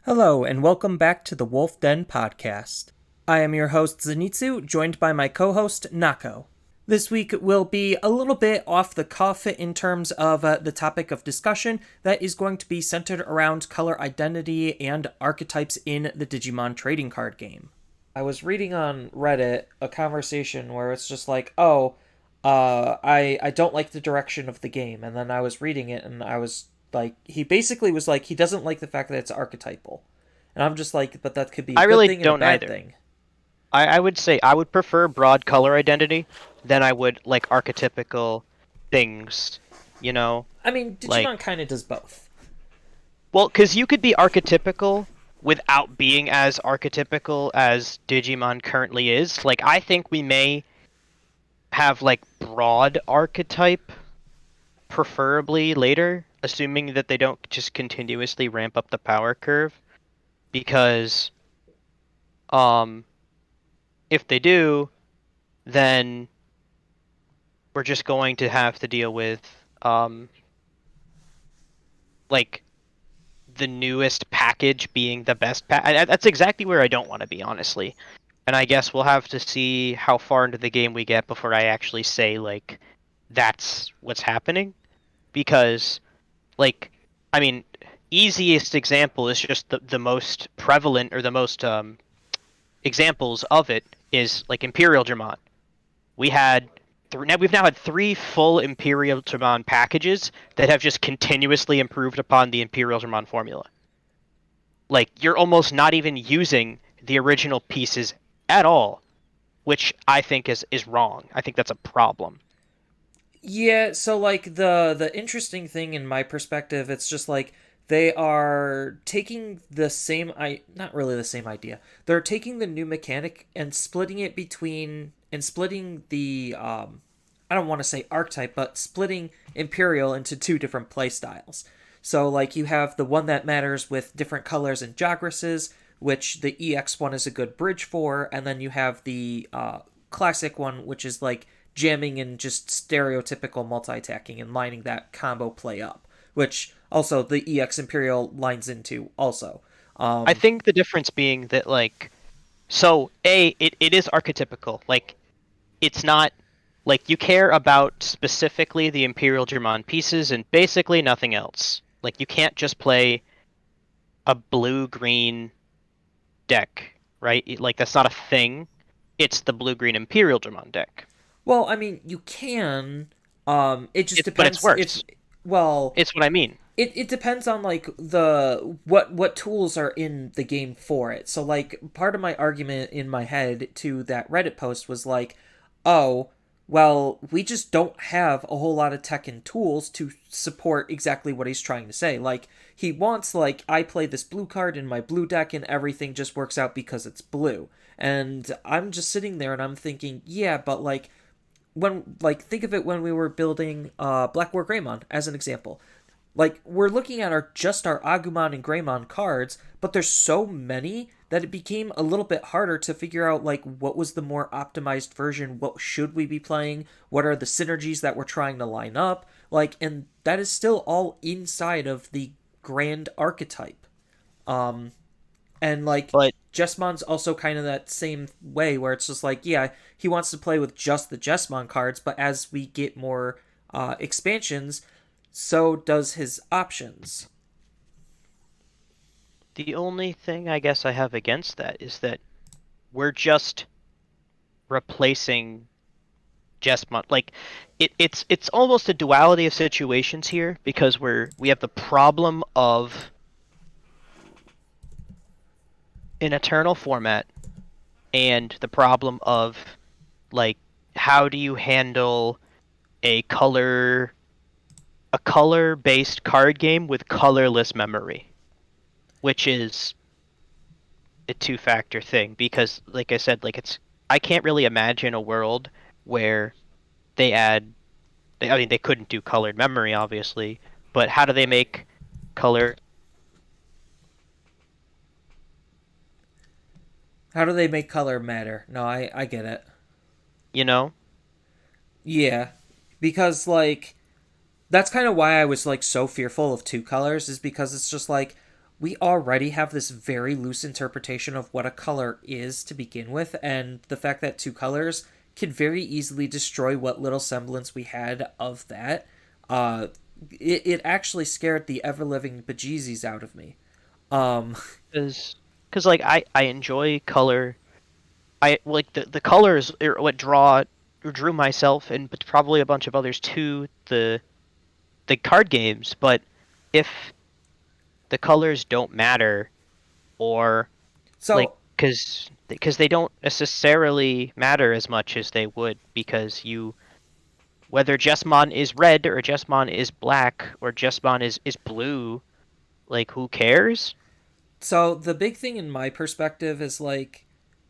Hello, and welcome back to the Wolf Den podcast. I am your host, Zenitsu, joined by my co host, Nako. This week will be a little bit off the cuff in terms of the topic of discussion that is going to be centered around color identity and archetypes in the Digimon trading card game. I was reading on Reddit a conversation where it's just like, I don't like the direction of the game, and then I was reading it and I was like, he basically was like, he doesn't like the fact that it's archetypal. And I'm just like, but that could be a I good really thing and a don't bad either. thing. I would say I would prefer broad color identity than I would like archetypical things, you know? I mean, Digimon Like, kind of does both. well, because you could be archetypical without being as archetypical as Digimon currently is. Like, I think we may have like broad archetype, preferably later, assuming that they don't just continuously ramp up the power curve. Because, um, if they do, then we're just going to have to deal with um like the newest package being the best that's exactly where I don't want to be, honestly. And I guess we'll have to see how far into the game we get before I actually say like that's what's happening, because like I mean, easiest example is just the most prevalent, or the most examples of it is like Imperial Dramon. We had we've now had three full Imperial Dramon packages that have just continuously improved upon the Imperial Dramon formula. Like, you're almost not even using the original pieces at all, which I think is wrong. I think that's a problem. Yeah, so like the interesting thing in my perspective, it's just like they are taking the same I not really the same idea. They're taking the new mechanic and splitting it between and splitting the I don't want to say archetype, but splitting Imperial into two different play styles. So like you have the one that matters with different colors and Jagresses, which the EX one is a good bridge for, and then you have the classic one, which is like jamming and just stereotypical multi-attacking and lining that combo play up, which also the EX Imperial lines into also. I Um, think the difference being that, like, so it is archetypical. Like, it's not like you care about specifically the Imperial Dramon pieces and basically nothing else. Like, you can't just play a blue green deck, right? Like, that's not a thing. It's the blue green Imperial Dramon deck. well, I mean, you can. It just But it's depends if. worse. Well, It's what I mean. it depends on like the what tools are in the game for it. So like part of my argument in my head to that Reddit post was like, oh, well, we just don't have a whole lot of tech and tools to support exactly what he's trying to say. Like he wants like I play this blue card in my blue deck and everything just works out because it's blue. And I'm just sitting there and I'm thinking, yeah, but like when like think of it when we were building Black War Greymon as an example, like we're looking at our just our Agumon and Greymon cards, but there's so many that it became a little bit harder to figure out like what was the more optimized version, what should we be playing, what are the synergies that we're trying to line up, like, and that is still all inside of the grand archetype. Um and like But Jessmon's also kind of that same way where it's just like, yeah, he wants to play with just the Jessmon cards, but as we get more expansions, so does his options. the only thing I guess I have against that is that we're just replacing Jesmont. Like, it's almost a duality of situations here, because we have the problem of an eternal format, and the problem of, like, how do you handle a color based card game with colorless memory, which is a two-factor thing. Because like I said, like, it's I can't really imagine a world where they add I mean, they couldn't do colored memory, obviously, but how do they make color, How do they make color matter? No, I get it. you know? Yeah, because like that's kind of why I was like so fearful of two colors is because it's just like, we already have this very loose interpretation of what a color is to begin with, and the fact that two colors can very easily destroy what little semblance we had of that. Uh, it actually scared the ever living bejesus out of me. Um, Because like I enjoy color. I like the colors are what drew myself and probably a bunch of others to the card games. But if the colors don't matter, or like so because they don't necessarily matter as much as they would, because you whether Jessamon is red or Jessamon is black or Jessamon is blue, like who cares? so the big thing in my perspective is like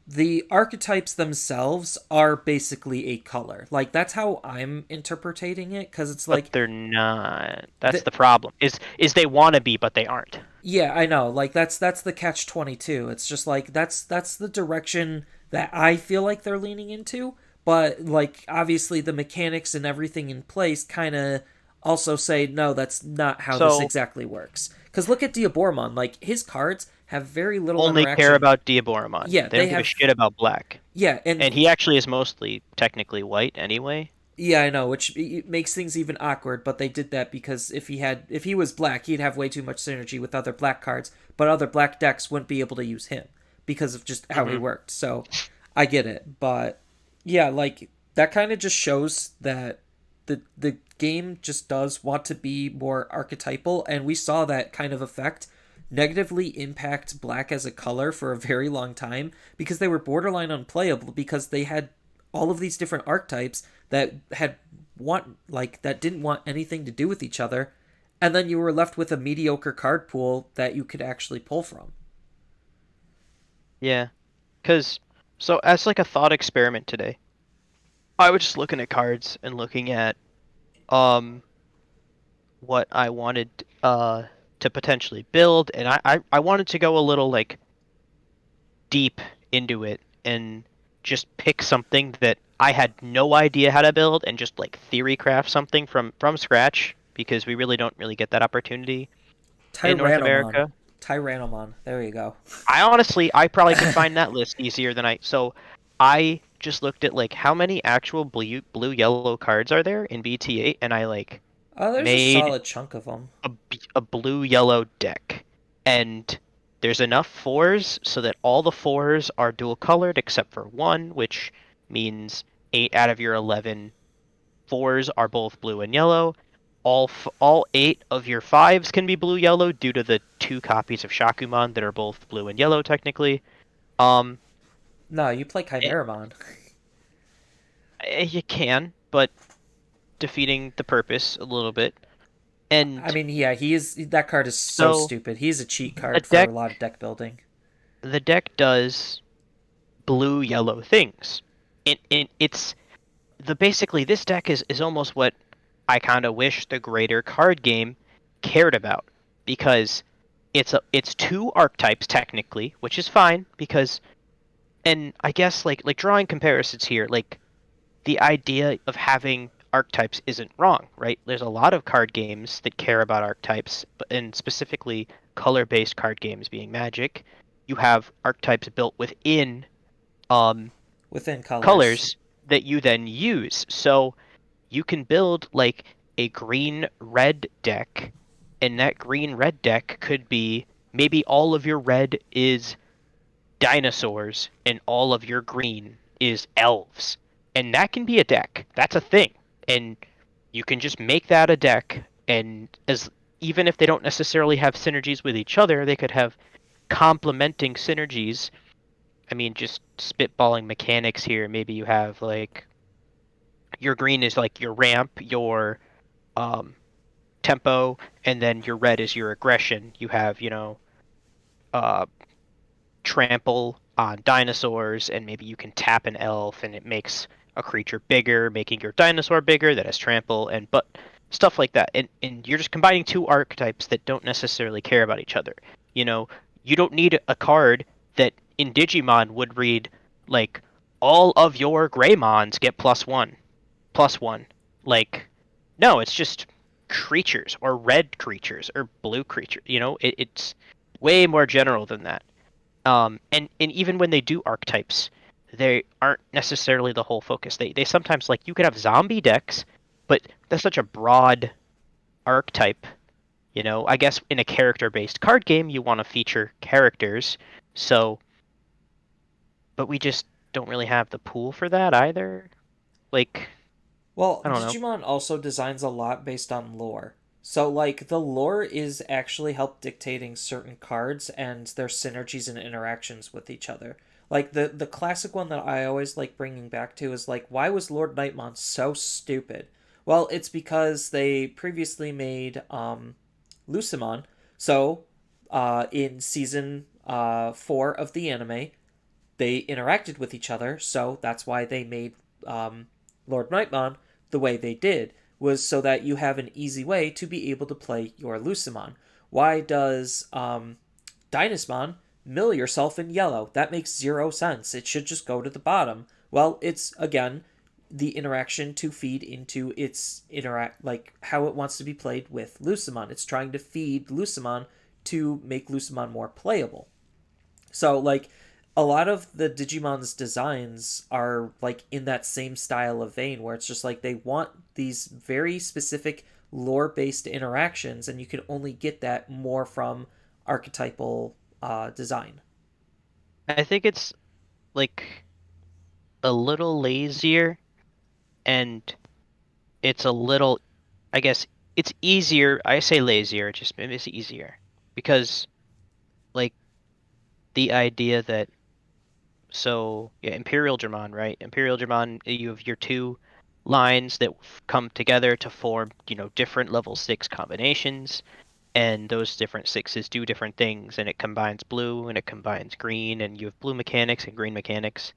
the archetypes themselves are basically a color. Like that's how I'm interpreting it because it's But like they're not. That's the, the problem. Is they want to be, but they aren't. yeah, I know. Like that's the catch 22. It's just like that's the direction that I feel like they're leaning into, but like obviously the mechanics and everything in place kind of also say no, that's not how this So exactly works. Cuz look at Diabormon, like his cards have very little only care interaction. about Diaboromon. Yeah, They they don't give a have shit about black. yeah, And and he actually is mostly technically white anyway. yeah, I know, which makes things even awkward. But they did that because if he was black, he'd have way too much synergy with other black cards, but other black decks wouldn't be able to use him because of just how he Hmm. worked. So I get it, but yeah, like that kind of just shows that the game just does want to be more archetypal, and we saw that kind of effect negatively impact black as a color for a very long time because they were borderline unplayable because they had all of these different archetypes that had want like that didn't want anything to do with each other, and then you were left with a mediocre card pool that you could actually pull from. Yeah. Cause so as like a thought experiment today, I was just looking at cards and looking at um what I wanted to potentially build, and I wanted to go a little like deep into it and just pick something that I had no idea how to build and just like theory craft something from scratch, because we really don't really get that opportunity in North Tyrannomon. America. Tyrannomon. There you go. I probably could find that list easier than I just looked at like how many actual blue yellow cards are there in BT8, and I like Oh, there's a made solid chunk of them. a blue yellow deck, and there's enough fours so that all the fours are dual colored except for one, which means 8 out of your 11 fours are both blue and yellow. All 8 of your fives can be blue yellow due to the 2 copies of Shakuman that are both blue and yellow technically. Um, No, you play it, Chimeramon. you can, but defeating the purpose a little bit. I And mean, yeah, he is. That card is so so stupid. He's a cheat the card for a deck lot of deck building. the deck does blue yellow things. It's the basically this deck is almost what I kind of wish the greater card game cared about, because it's 2 archetypes technically, which is fine because, and I guess like drawing comparisons here, like the idea of having archetypes isn't wrong, right? There's a lot of card games that care about archetypes, and specifically color-based card games being Magic. You have archetypes built within um Within colors. colors that you then use. So you can build like a green red deck, and that green red deck could be maybe all of your red is dinosaurs and all of your green is elves. And that can be a deck. That's a thing. And you can just make that a deck, and as even if they don't necessarily have synergies with each other, they could have complementing synergies. I mean, just spitballing mechanics here. Maybe you have like your green is like your ramp, your um, tempo, and then your red is your aggression. You have, uh, trample on dinosaurs, and maybe you can tap an elf, and it makes a creature bigger, making your dinosaur bigger that has trample, and but stuff like that. And you're just combining 2 archetypes that don't necessarily care about each other. You know, you don't need a card that in Digimon would read like all of your Greymons get plus one. Like, no, it's just creatures or red creatures or blue creatures. It's way more general than that. And even when they do archetypes, they aren't necessarily the whole focus. They sometimes like you could have zombie decks, but that's such a broad archetype. You know, I guess in a character-based card game, you want to feature characters. So, but we just don't really have the pool for that either. Like, Well, I don't know. Digimon also designs a lot based on lore. So, like, the lore is actually help dictating certain cards and their synergies and interactions with each other. Like, the classic one that I always like bringing back to is, like, why was Lord Nightmon so stupid? Well, it's because they previously made Lucimon. So, in season 4 of the anime, they interacted with each other, so that's why they made Lord Nightmon the way they did, was so that you have an easy way to be able to play your Lucimon. Why does Dynasmon mill yourself in yellow? That makes zero sense. It should just go to the bottom. Well, it's again the interaction to feed into its interact like how it wants to be played with Lucimon. It's trying to feed Lucimon to make Lucimon more playable. So like a lot of the Digimon's designs are like in that same style of vein where it's just like they want these very specific lore based interactions and you can only get that more from archetypal design. I think it's like a little lazier, and it's a little, I guess, it's easier. I say lazier, just maybe it's easier because like the idea that so yeah, Imperial German, right? Imperial German, you have your two lines that come together to form, different level 6 combinations, and those different sixes do different things, and it combines blue and it combines green, and you have blue mechanics and green mechanics.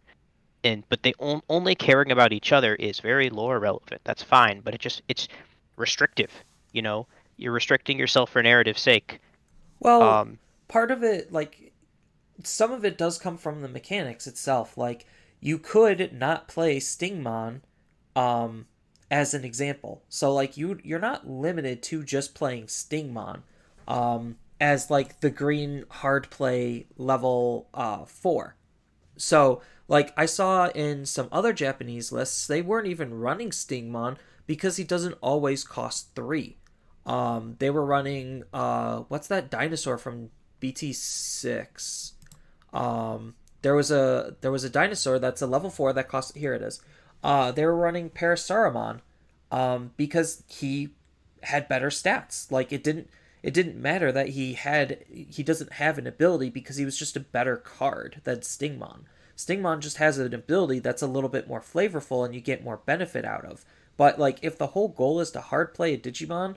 And but they only caring about each other is very lore relevant. That's fine, but it's restrictive, you know? You're restricting yourself for narrative's sake. Well, Um, part of it, like some of it does come from the mechanics itself. Like you could not play Stingmon um as an example. So like you're not limited to just playing Stingmon as like the green hard play level 4. So like I saw in some other Japanese lists they weren't even running Stingmon because he doesn't always cost 3. They were running what's that dinosaur from BT6? There was a dinosaur that's a level 4 that costs, here it is. They were running Parasauromon because he had better stats. Like it didn't matter that he doesn't have an ability because he was just a better card than Stingmon. Stingmon just has an ability that's a little bit more flavorful and you get more benefit out of. But like if the whole goal is to hard play a Digimon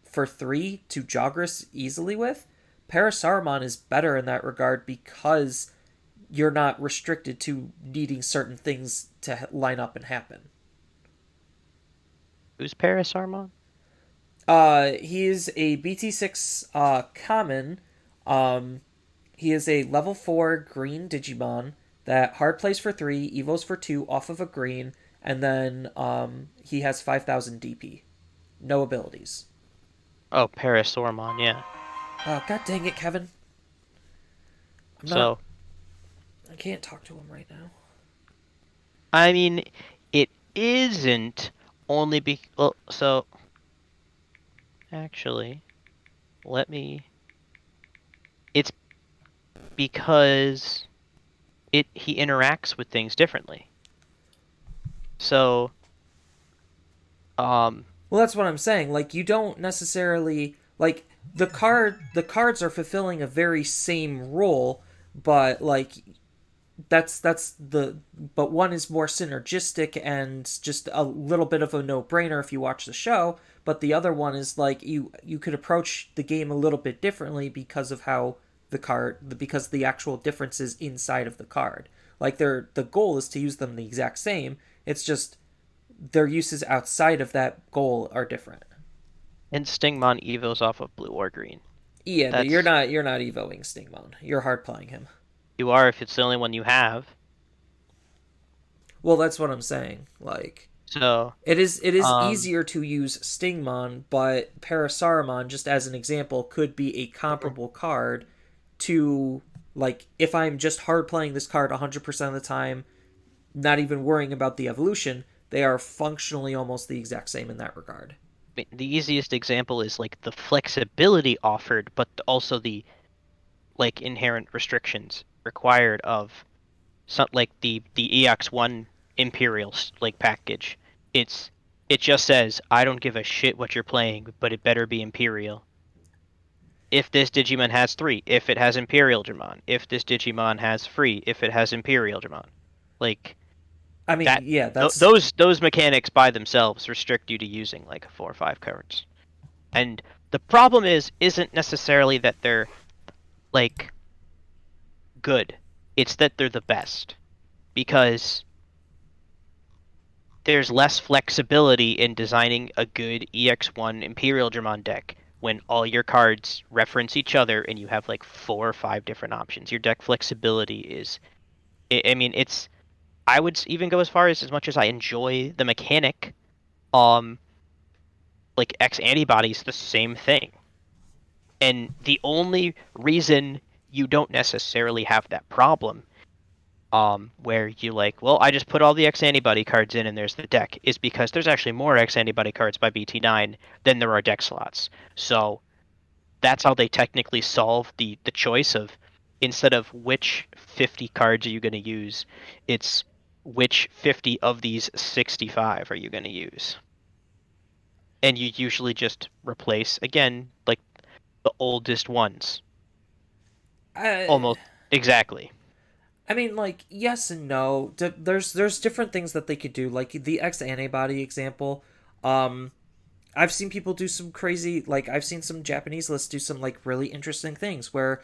for 3 to Jogras easily with, Parasauromon is better in that regard because you're not restricted to needing certain things to line up and happen. who's Paris Armon? He is a BT6 common. Um, he is a level 4 green Digimon that hard plays for 3, evos for 2 off of a green, and then he has 5,000 DP. No abilities. Oh, Paris Ormon, yeah. Oh, god dang it, Kevin. I'm not. So, I can't talk to him right now. I mean, it isn't only well, so actually, let me it's because he interacts with things differently. So, um, Well, that's what I'm saying. Like you don't necessarily like the cards are fulfilling a very same role, but like that's the but one is more synergistic and just a little bit of a no-brainer if you watch the show, but the other one is like you could approach the game a little bit differently because of how because the actual differences inside of the card. Like the goal is to use them the exact same. It's just their uses outside of that goal are different. and Stingmon evos off of blue or green. Yeah, but you're That's not you're not evoing Stingmon. You're hard playing him. you are if it's the only one you have. Well, that's what I'm saying. Like So, it is um, easier to use Stingmon, but Parasauromon, just as an example, could be a comparable card to like if I'm just hard playing this card 100% of the time, not even worrying about the evolution, they are functionally almost the exact same in that regard. The easiest example is like the flexibility offered, but also the like inherent restrictions required of some like the EX1 Imperial like package. It's it just says I don't give a shit what you're playing, but it better be Imperial. If this Digimon has three, if it has Imperial Dramon, if this Digimon has free, if it has Imperial Dramon, like I mean, that. yeah, that's Those mechanics by themselves restrict you to using like 4 or 5 cards. And the problem isn't necessarily that they're like good. It's that they're the best because there's less flexibility in designing a good EX1 Imperial Dramon deck when all your cards reference each other and you have like 4 or 5 different options. Your deck flexibility is I mean it's I would even go as much as I enjoy the mechanic, um like X antibodies the same thing. And the only reason you don't necessarily have that problem, where you like, well, I just put all the X antibody cards in and there's the deck, is because there's actually more X antibody cards by BT9 than there are deck slots. So that's how they technically solve the choice of instead of which 50 cards are you going to use, it's which 50 of these 65 are you going to use. And you usually just replace again like the oldest ones. I Almost exactly. I mean, like, yes and no. There's different things that they could do. Like the X antibody example. Um, I've seen people do some crazy. Like I've seen some Japanese lists do some like really interesting things where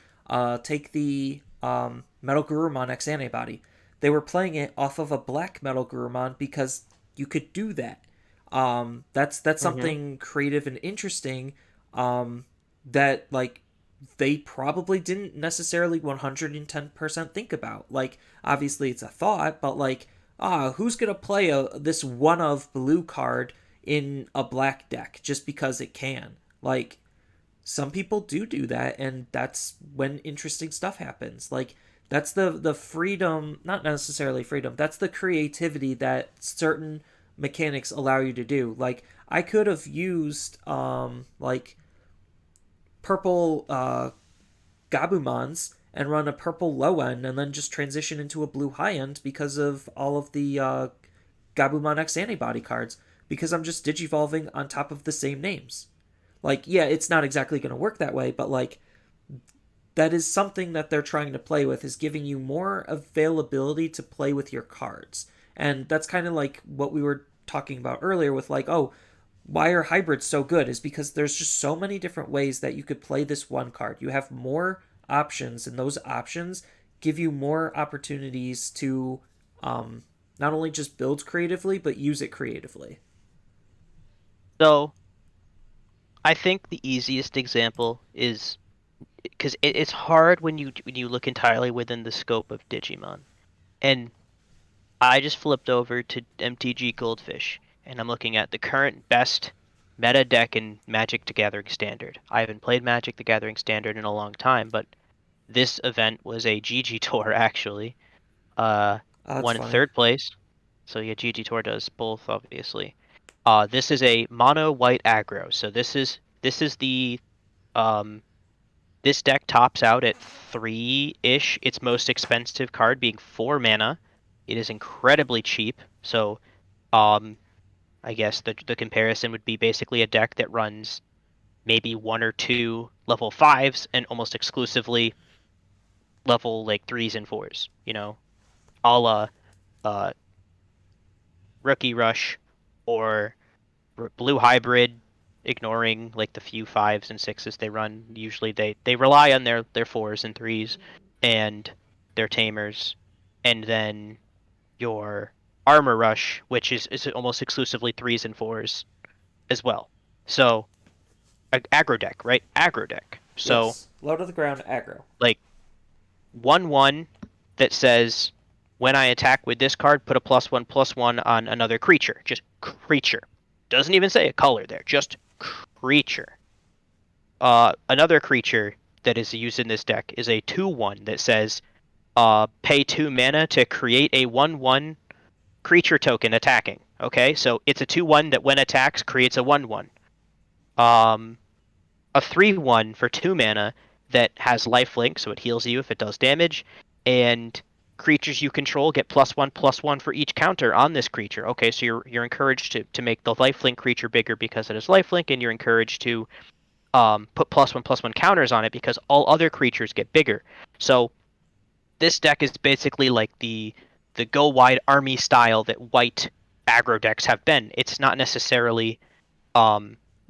take the Metal Gurumon X antibody. They were playing it off of a black Metal Gurumon because you could do that. That's Mm-hmm. something creative and interesting. That like they probably didn't necessarily 110% think about. Like, obviously it's a thought, but like, who's going to play this one of blue card in a black deck just because it can? Like, some people do that, and that's when interesting stuff happens. Like, that's the freedom, not necessarily freedom, that's the creativity that certain mechanics allow you to do. Like, I could have used, like, purple Gabumons and run a purple low end and then just transition into a blue high end because of all of the Gabumon X antibody cards because I'm just digivolving on top of the same names. Like, yeah, it's not exactly going to work that way, but like that is something that they're trying to play with is giving you more availability to play with your cards. And that's kind of like what we were talking about earlier with like, oh, why are hybrids so good is because there's just so many different ways that you could play this one card. You have more options, and those options give you more opportunities to not only just build creatively, but use it creatively. So I think the easiest example is because it's hard when you look entirely within the scope of Digimon. And I just flipped over to MTG Goldfish, and I'm looking at the current best meta deck in Magic the Gathering Standard. I haven't played Magic the Gathering Standard in a long time, but this event was a GG tour actually. Oh, that's Won in funny. third place. So yeah, GG tour does both obviously. This is a mono white aggro. So this is the um this deck tops out at 3-ish. Its most expensive card being 4 mana. It is incredibly cheap. So um I guess the comparison would be basically a deck that runs maybe 1 or 2 level 5s and almost exclusively level like 3s and 4s, a la uh, Rookie Rush or Blue Hybrid, ignoring like the few 5s and 6s they run. Usually they rely on their 4s and 3s and their tamers, and then your Armor Rush, which is almost exclusively 3s and 4s as well. So aggro deck, right? Aggro deck. So Yes, low to the ground aggro. like 1/1 that says when I attack with this card, put a +1/+1 on another creature. Just creature. Doesn't even say a color there. Just creature. Another creature that is used in this deck is a 2/1 that says pay 2 mana to create a 1/1 creature token attacking. Okay, so it's a 2/1 that when attacks creates a 1/1. Um, a 3/1 for 2 mana that has lifelink, so it heals you if it does damage, and creatures you control get +1/+1 for each counter on this creature. Okay, so you're encouraged to make the lifelink creature bigger because it has lifelink, and you're encouraged to put +1/+1 counters on it because all other creatures get bigger. So this deck is basically like the go wide army style that white aggro decks have been. It's not necessarily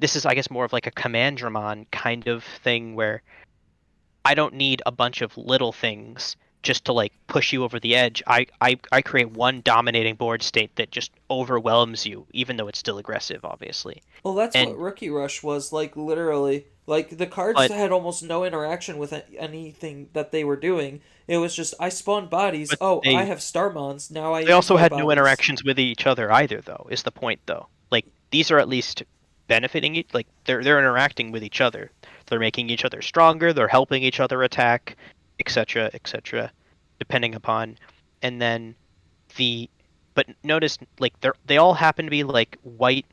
this is I guess more of like a Commandramon kind of thing where I don't need a bunch of little things just to like push you over the edge. I create one dominating board state that just overwhelms you, even though it's still aggressive, obviously. Well, that's what And Rookie Rush was like, literally. Like, the cards but had almost no interaction with anything that they were doing. It was just, I spawned bodies. but Oh, I they have Starmons. Now I they use also my had no bodies. interactions with each other either, though, is the point though. Like these are at least benefiting it, like they're interacting with each other. They're making each other stronger, they're helping each other attack, etc., etc., depending upon. And then the but notice like they all happen to be like white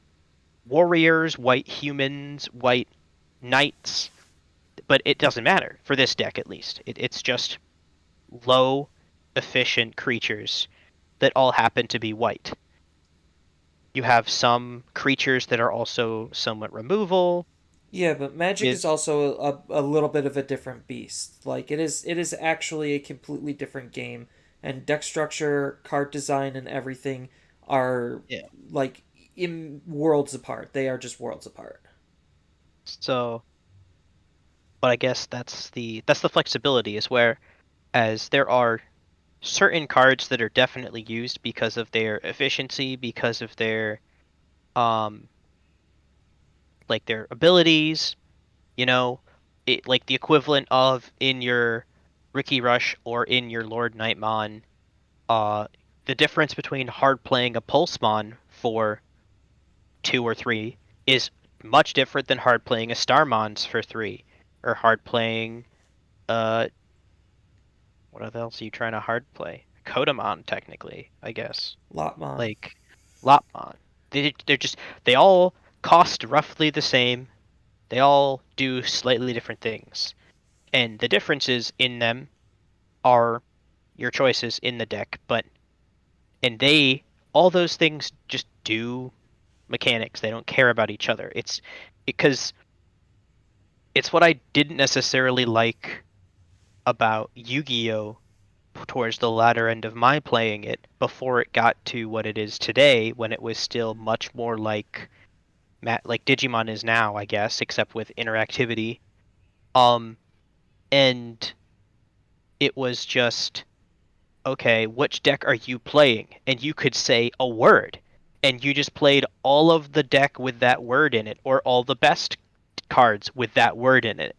warriors, white humans, white knights, but it doesn't matter for this deck at least. It's just low efficient creatures that all happen to be white. You have some creatures that are also somewhat removal. Yeah, but Magic With is also a little bit of a different beast. Like, it is actually a completely different game, and deck structure, card design, and everything are yeah. like in worlds apart. They are just worlds apart. So, but I guess that's the flexibility is where as there are certain cards that are definitely used because of their efficiency, because of their um like their abilities, you know, like the equivalent of in your Ricky Rush or in your Lord Nightmon, uh the difference between hard playing a Pulsemon for 2 or 3 is much different than hard playing a Starmons for 3 or hard playing uh what else are you trying to hard play? Kodamon technically, I guess. Lotmon. Like Lopmon. They're just they all cost roughly the same. They all do slightly different things. And the differences in them are your choices in the deck, but and they all those things just do mechanics. They don't care about each other. It's because it's what I didn't necessarily like about Yu-Gi-Oh towards the latter end of my playing it before it got to what it is today when it was still much more like Digimon is now, I guess, except with interactivity. Um and it was just okay, which deck are you playing? And you could say a word and you just played all of the deck with that word in it or all the best cards with that word in it.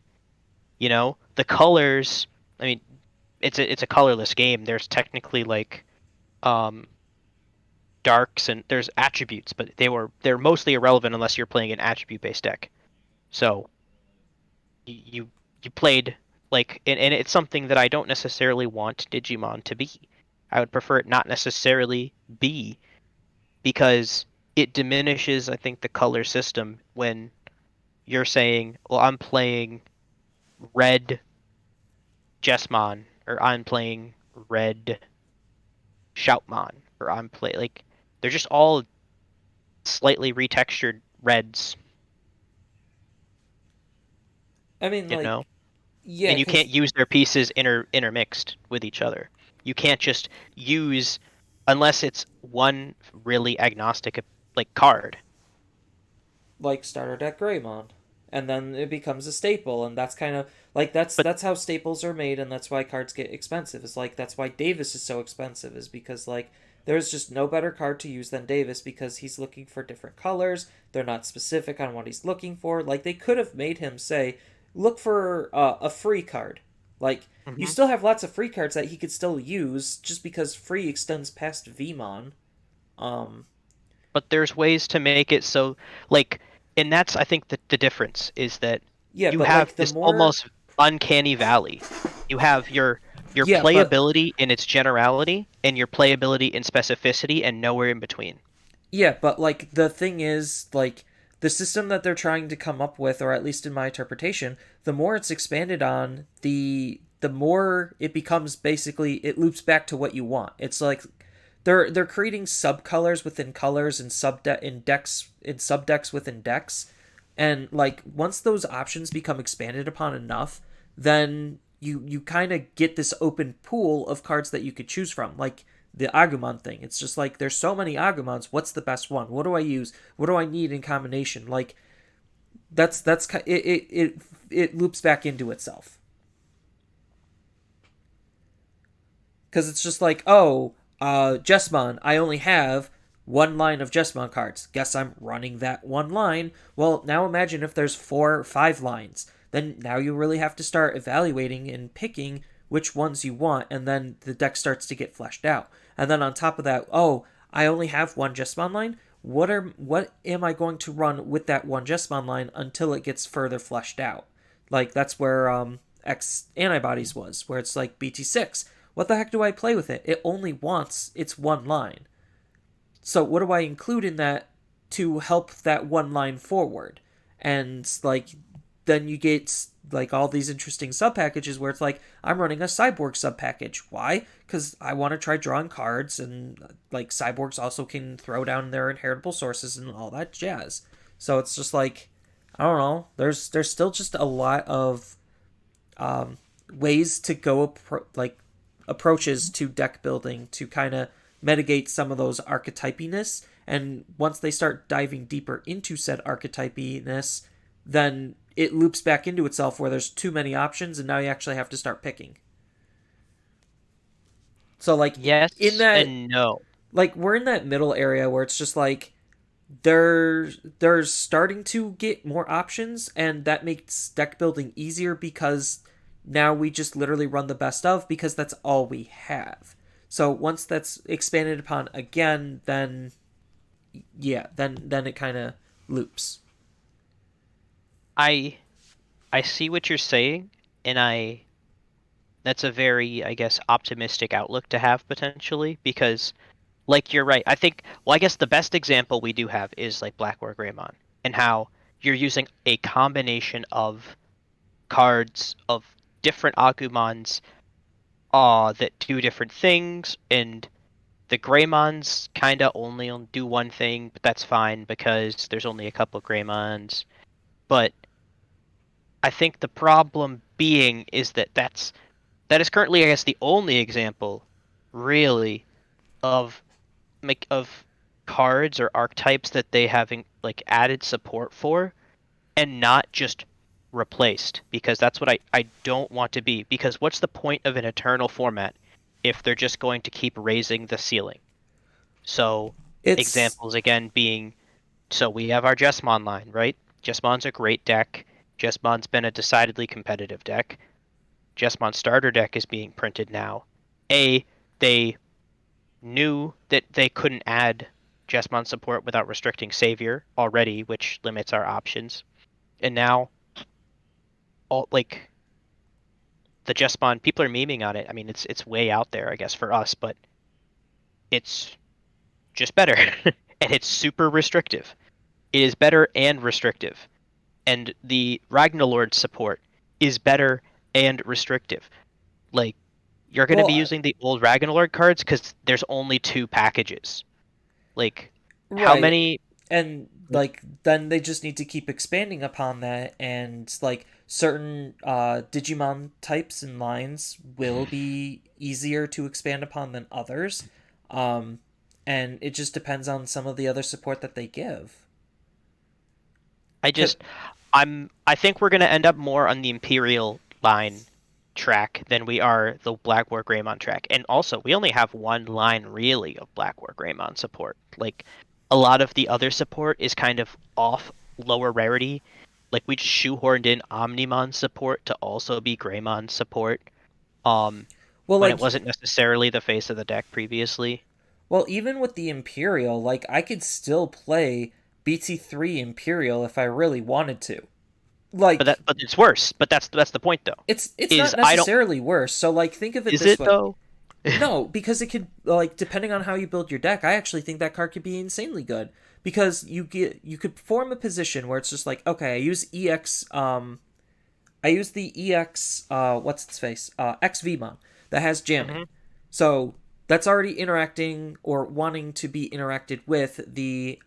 You know, the colors, I mean, it's a colorless game. There's technically like um darks and there's attributes, but they're mostly irrelevant unless you're playing an attribute based deck. So you played like and it's something that I don't necessarily want Digimon to be. I would prefer it not necessarily be because it diminishes I think the color system when you're saying, "Well, I'm playing red Jessmon or I'm playing red Shoutmon or I'm play like they're just all slightly retextured reds, I mean, you know, like, yeah, and you can't because use their pieces intermixed with each other. You can't just use unless it's one really agnostic like card. like starter deck Greymon, and then it becomes a staple, and that's kind of like But that's how staples are made, and that's why cards get expensive. It's like that's why Davis is so expensive, is because like there's just no better card to use than Davis because he's looking for different colors. They're not specific on what he's looking for. Like they could have made him say, look for a free card. Like you mhm. still have lots of free cards that he could still use just because free extends past Vmon. Um, But there's ways to make it so like and that's I think the difference is that yeah, you but have like the this more almost uncanny valley. You have your Yeah, but playability in its generality and your playability in specificity and nowhere in between. yeah, but like the thing is, like the system that they're trying to come up with, or at least in my interpretation, the more it's expanded on, the more it becomes basically it loops back to what you want. It's like they're creating subcolors within colors and subdecks within decks, and like once those options become expanded upon enough, then you kind of get this open pool of cards that you could choose from. Like the Agumon thing. It's just like there's so many Agumons. What's the best one? What do I use? What do I need in combination? Like that's it loops back into itself because it's just like Jesmon. I only have one line of Jesmon cards. Guess I'm running that one line. Well, now imagine if there's 4 or 5 lines. Then now you really have to start evaluating and picking which ones you want, and then the deck starts to get fleshed out. And then on top of that, I only have one Jesmon line. What am I going to run with that one Jesmon line until it gets further fleshed out? Like that's where X antibodies was, where it's like BT6. What the heck do I play with it? It only wants its one line. So what do I include in that to help that one line forward? And like then you get like all these interesting sub packages where it's like I'm running a cyborg sub package. Why? Because I want to try drawing cards, and like cyborgs also can throw down their inheritable sources and all that jazz. So it's just like I don't know. There's still just a lot of ways to go like approaches to deck building to kind of mitigate some of those archetypiness. And once they start diving deeper into said archetypiness, then it loops back into itself where there's too many options and now you actually have to start picking. So like in Yes that and no. like we're in that middle area where it's just like they're starting to get more options, and that makes deck building easier because now we just literally run the best of because that's all we have. So once that's expanded upon again, then yeah, then it kind of loops. I I see what you're saying, and I that's a very, I guess, optimistic outlook to have potentially because like you're right. I think well, I guess the best example we do have is like Black War Greymon and how you're using a combination of cards of different Agumons that do different things, and the Greymons kind of only do one thing, but that's fine because there's only a couple Greymons. But I think the problem being is that is currently, I guess, the only example, really, of of cards or archetypes that they having like added support for, and not just replaced. Because that's what I don't want to be. Because what's the point of an eternal format if they're just going to keep raising the ceiling? So It's examples again being so we have our Jesmon line, right? Jesmon's a great deck. Jesmon's been a decidedly competitive deck. Jesmon starter deck is being printed now. They knew that they couldn't add Jesmon support without restricting Savior already, which limits our options. And now, all like the Jesmon, people are memeing on it. I mean, it's way out there, I guess, for us, but it's just better, and it's super restrictive. It is better and restrictive, and the Ragnarlord support is better and restrictive. Like you're going to well, be using the old Ragnarlord cards because there's only 2 packages. Like how right. many? And like then they just need to keep expanding upon that, and like certain Digimon types and lines will be easier to expand upon than others. Um and it just depends on some of the other support that they give. I just I think we're going to end up more on the Imperial line track than we are the Black War Greymon track. And also, we only have one line really of Black War Greymon support. Like a lot of the other support is kind of off lower rarity. Like we just shoehorned in Omnimon support to also be Greymon support. Um, Well, when it like wasn't necessarily the face of the deck previously. well, even with the Imperial, like I could still play BT3 Imperial if I really wanted to. Like But it's worse. But that's the point though. it's Is not I don't necessarily worse. So like think of it is this it way. though? No, because it could like depending on how you build your deck, I actually think that card could be insanely good because you could form a position where it's just like okay, I use the EX what's its face XVmon that has jamming. Hmm. So that's already interacting or wanting to be interacted with the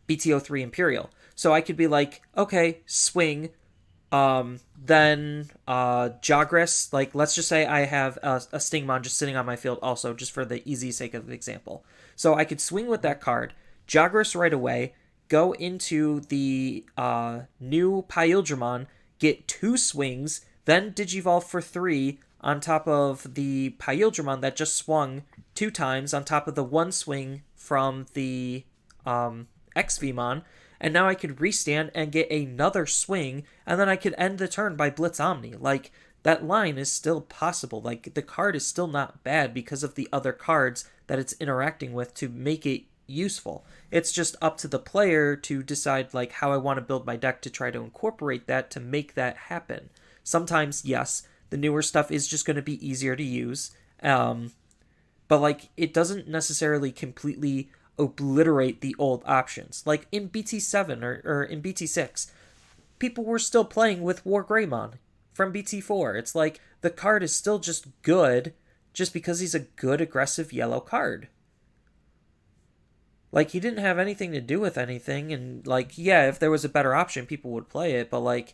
BTO3 Imperial. So I could be like, okay, swing, then Jagras, like let's just say I have a Stingmon just sitting on my field also, just for the easy sake of the example. So I could swing with that card, Jagras right away, go into the new Pyldramon, get 2 swings, then Digivolve for 3 on top of the Pyldramon that just swung 2 times on top of the 1 swing from the XVmon, and now I could restand and get another swing, and then I could end the turn by Blitz Omni. Like, that line is still possible. Like, the card is still not bad because of the other cards that it's interacting with to make it useful. It's just up to the player to decide, like, how I want to build my deck to try to incorporate that to make that happen. Sometimes, yes, the newer stuff is just going to be easier to use. But like it doesn't necessarily completely obliterate the old options. Like in BT7 or in BT6, people were still playing with War Greymon from BT4. It's like the card is still just good just because he's a good aggressive yellow card. Like he didn't have anything to do with anything and like yeah, if there was a better option people would play it, but like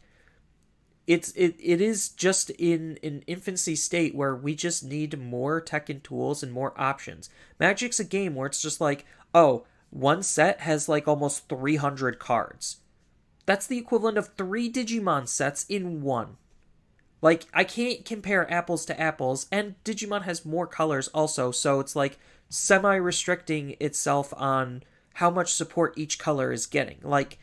it is just in an infancy state where we just need more tech and tools and more options. Magic's a game where it's just like, oh, one set has like almost 300 cards. That's the equivalent of 3 Digimon sets in one. Like, I can't compare apples to apples, and Digimon has more colors also, so it's like semi restricting itself on how much support each color is getting. Like,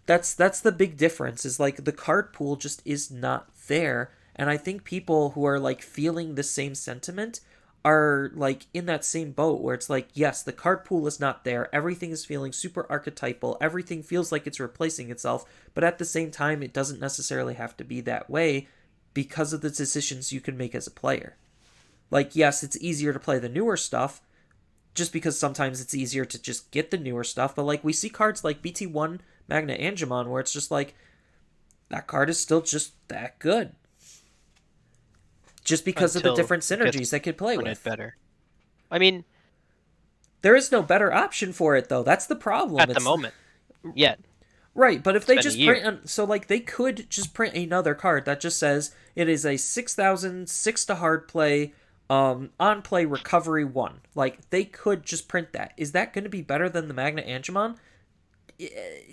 that's the big difference is like the card pool just is not there, and I think people who are like feeling the same sentiment are like in that same boat where it's like yes, the card pool is not there, everything is feeling super archetypal, everything feels like it's replacing itself, but at the same time it doesn't necessarily have to be that way because of the decisions you can make as a player. Like yes, it's easier to play the newer stuff just because sometimes it's easier to just get the newer stuff. But like we see cards like BT1 Magna Angemon where it's just like that card is still just that good. Just because of the Until different it gets synergies they could play printed with. better. I mean, There is no better option for it though. That's the problem. at the It's moment, yet right, but if it's they been a just year. print so like they could just print another card that just says it is a 6,000 6 to hard play on play recovery 1. Like they could just print that. Is that going to be better than the Magna Angemon?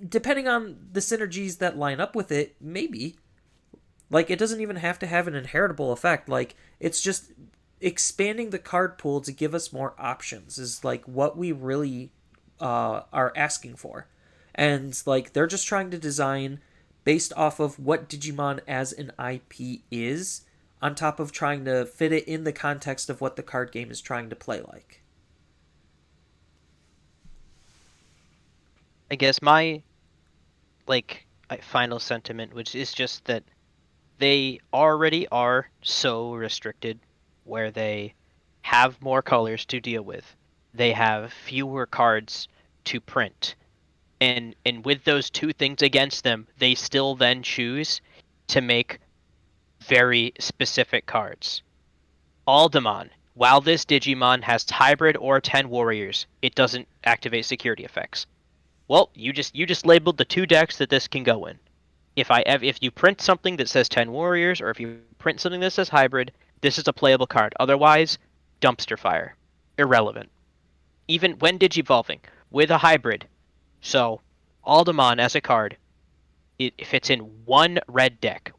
Depending on the synergies that line up with it, maybe. Like it doesn't even have to have an inheritable effect. Like it's just expanding the card pool to give us more options is like what we really are asking for. And like they're just trying to design based off of what Digimon as an IP is, on top of trying to fit it in the context of what the card game is trying to play like. I guess my final sentiment, which is just that they already are so restricted, where they have more colors to deal with, they have fewer cards to print, and with those two things against them, they still then choose to make very specific cards. Aldemon. While this Digimon has hybrid or 10 warriors, it doesn't activate security effects. Well, you just labeled the two decks that this can go in. If you print something that says 10 warriors, or if you print something that says hybrid, this is a playable card. Otherwise, dumpster fire. Irrelevant. Even when digivolving with a hybrid. So, Aldemon as a card, it fits in one red deck,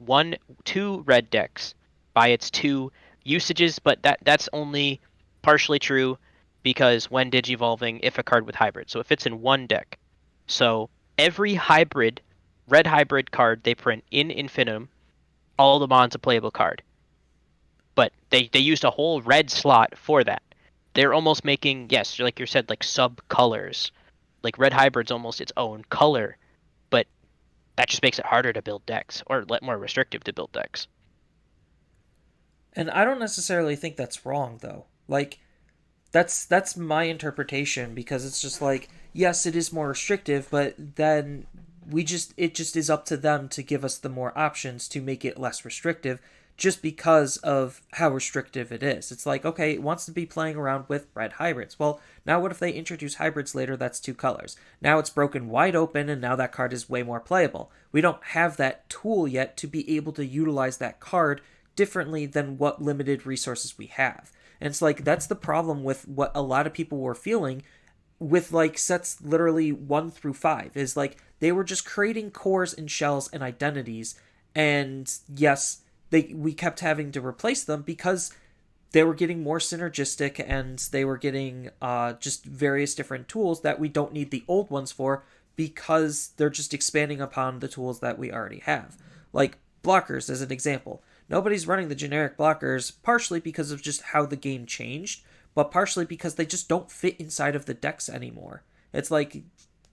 two red decks by its two usages, but that's only partially true because when digivolving, if a card with hybrid, so it fits in one deck. So every red hybrid card they print in Infinitum, Aldemon's a playable card, but they used a whole red slot for that. They're almost making, yes, like you said, like sub colors. Like red hybrid's almost its own color, but That just makes it harder to build decks or more restrictive to build decks. And I don't necessarily think that's wrong though. Like that's my interpretation because it's just like yes, it is more restrictive, but then it just is up to them to give us the more options to make it less restrictive just because of how restrictive it is. It's like, okay, it wants to be playing around with red hybrids. Well, now what if they introduce hybrids later that's two colors? Now it's broken wide open and now that card is way more playable. We don't have that tool yet to be able to utilize that card differently than what limited resources we have. And it's like that's the problem with what a lot of people were feeling with like sets literally 1 through 5 is like they were just creating cores and shells and identities, and yes, we kept having to replace them because they were getting more synergistic and they were getting just various different tools that we don't need the old ones for because they're just expanding upon the tools that we already have. Like blockers as an example. Nobody's running the generic blockers partially because of just how the game changed, but partially because they just don't fit inside of the decks anymore. It's like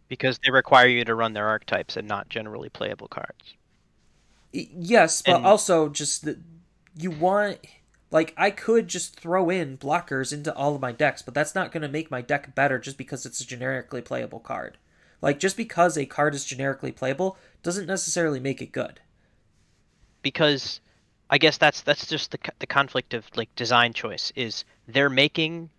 Because they require you to run their archetypes and not generally playable cards. yes, but And also just that you want like I could just throw in blockers into all of my decks, but that's not going to make my deck better just because it's a generically playable card. Like just because a card is generically playable doesn't necessarily make it good. because I guess that's just the conflict of like design choice is they're making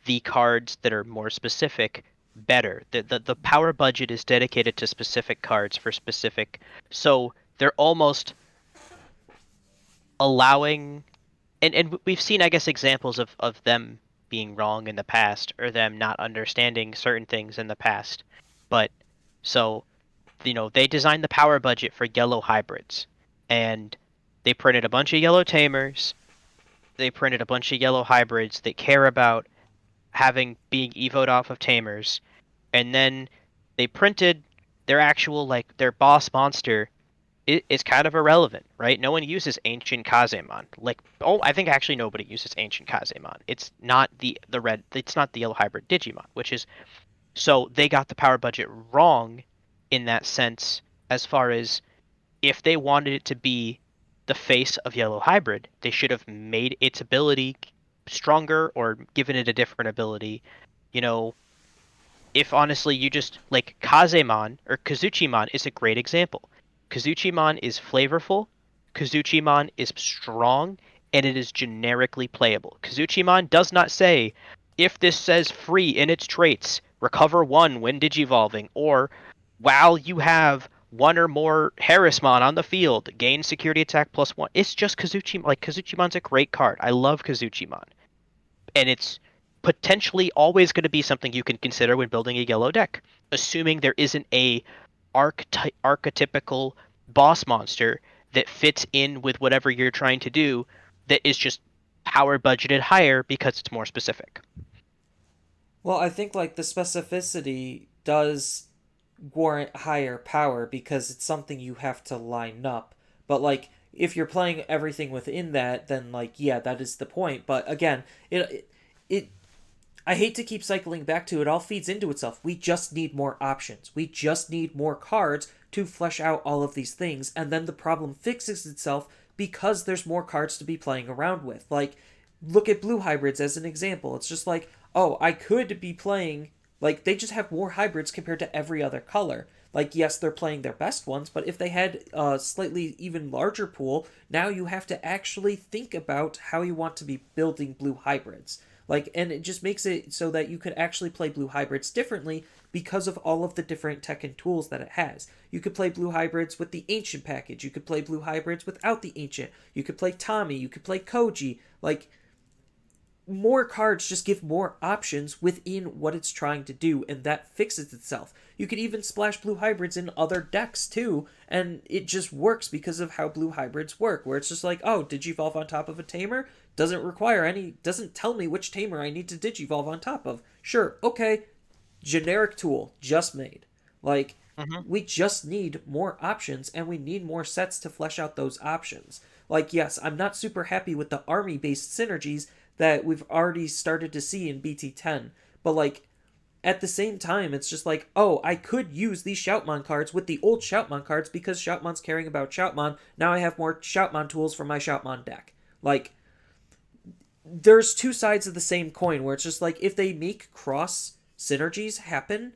the cards that are more specific better. The power budget is dedicated to specific cards for specific, so they're almost allowing, and we've seen I guess examples of them being wrong in the past or them not understanding certain things in the past. But so they designed the power budget for yellow hybrids, and they printed a bunch of yellow tamers. They printed a bunch of yellow hybrids that care about having being evoed off of tamers, and then they printed their actual like their boss monster is kind of irrelevant, right? No one uses ancient Kazemon. Like, oh, I think actually nobody uses ancient Kazemon. It's not the red. It's not the yellow hybrid Digimon, which is so they got the power budget wrong in that sense. As far as if they wanted it to be the face of yellow hybrid, they should have made its ability stronger or given it a different ability. You know, if honestly you just like Kazemon or Kazuchimon is a great example. Kazuchimon is flavorful, Kazuchimon is strong, and it is generically playable. Kazuchimon does not say, if this says free in its traits, recover one when digivolving, or while you have one or more Harrismon on the field, gain security attack +1. It's just Kazuchimon. Like, Kazuchimon's a great card. I love Kazuchimon. And it's potentially always going to be something you can consider when building a yellow deck, assuming there isn't a archetypical boss monster that fits in with whatever you're trying to do that is just power budgeted higher because it's more specific. Well, I think like the specificity does warrant higher power because it's something you have to line up. But like if you're playing everything within that, then like yeah, that is the point. But again, it I hate to keep cycling back to it all feeds into itself. We just need more options. We just need more cards to flesh out all of these things and then the problem fixes itself because there's more cards to be playing around with. Like look at blue hybrids as an example. It's just like, "Oh, I could be playing like they just have more hybrids compared to every other color." Like yes, they're playing their best ones, but if they had a slightly even larger pool, now you have to actually think about how you want to be building blue hybrids. Like, and it just makes it so that you could actually play blue hybrids differently because of all of the different tech and tools that it has. You could play blue hybrids with the ancient package. You could play blue hybrids without the ancient. You could play Tommy. You could play Koji. Like, more cards just give more options within what it's trying to do, and that fixes itself. You could even splash blue hybrids in other decks too, and it just works because of how blue hybrids work, where it's just like, oh, digivolve on top of a tamer? Doesn't tell me which tamer I need to digivolve on top of. Sure, okay, generic tool, just made. Like, Mm-hmm. we just need more options, and we need more sets to flesh out those options. Like, yes, I'm not super happy with the army based synergies that we've already started to see in BT10, but like at the same time, it's just like, oh, I could use these Shoutmon cards with the old Shoutmon cards because Shoutmon's caring about Shoutmon. Now I have more Shoutmon tools for my Shoutmon deck. Like, there's two sides of the same coin where it's just like, if they make cross synergies happen,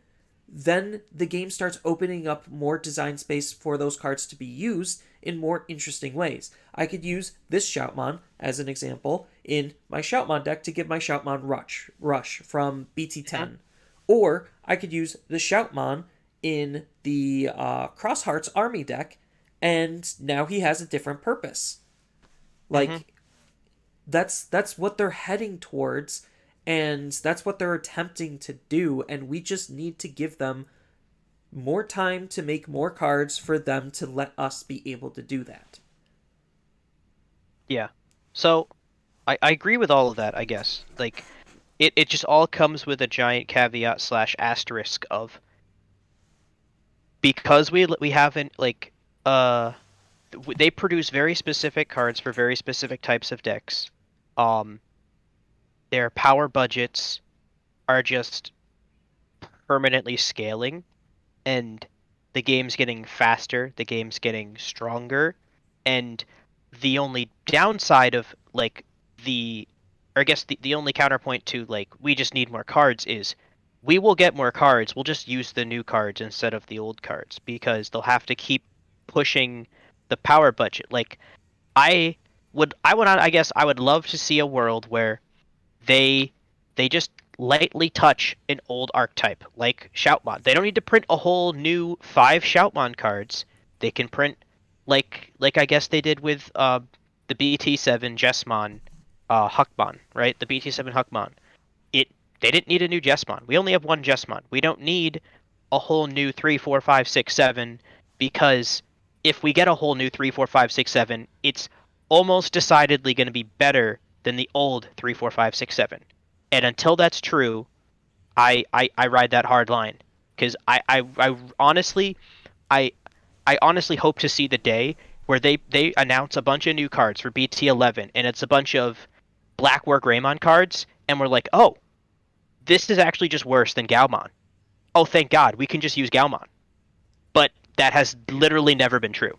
then the game starts opening up more design space for those cards to be used in more interesting ways. I could use this Shoutmon as an example in my Shoutmon deck to give my Shoutmon Rush from BT10. Or I could use the Shoutmon in the Cross Hearts Army deck, and now he has a different purpose. Like, that's what they're heading towards, and that's what they're attempting to do, and we just need to give them more time to make more cards for them to let us be able to do that. Yeah. So I agree with all of that, I guess. Like it just all comes with a giant caveat slash asterisk of because we haven't like they produce very specific cards for very specific types of decks. Um their power budgets are just permanently scaling, and the game's getting faster, the game's getting stronger, and the only downside of like the or I guess the only counterpoint to like we just need more cards is we will get more cards, we'll just use the new cards instead of the old cards because they'll have to keep pushing the power budget. Like I guess I would love to see a world where they they just lightly touch an old archetype like Shoutmon. They don't need to print a whole new 5 Shoutmon cards. They can print like I guess they did with the BT7 Jesmon Huckmon, right? The BT7 Huckmon. It they didn't need a new Jesmon. We only have one Jesmon. We don't need a whole new 3, 4, 5, 6, 7 because if we get a whole new 3, 4, 5, 6, 7, it's almost decidedly going to be better than the old 3, 4, 5, 6, 7. And until that's true, I ride that hard line because I honestly I I honestly hope to see the day where they announce a bunch of new cards for BT11 and it's a bunch of Blackwork Raymon cards and we're like, oh, this is actually just worse than Galmon. Oh, thank God, we can just use Galmon. But that has literally never been true.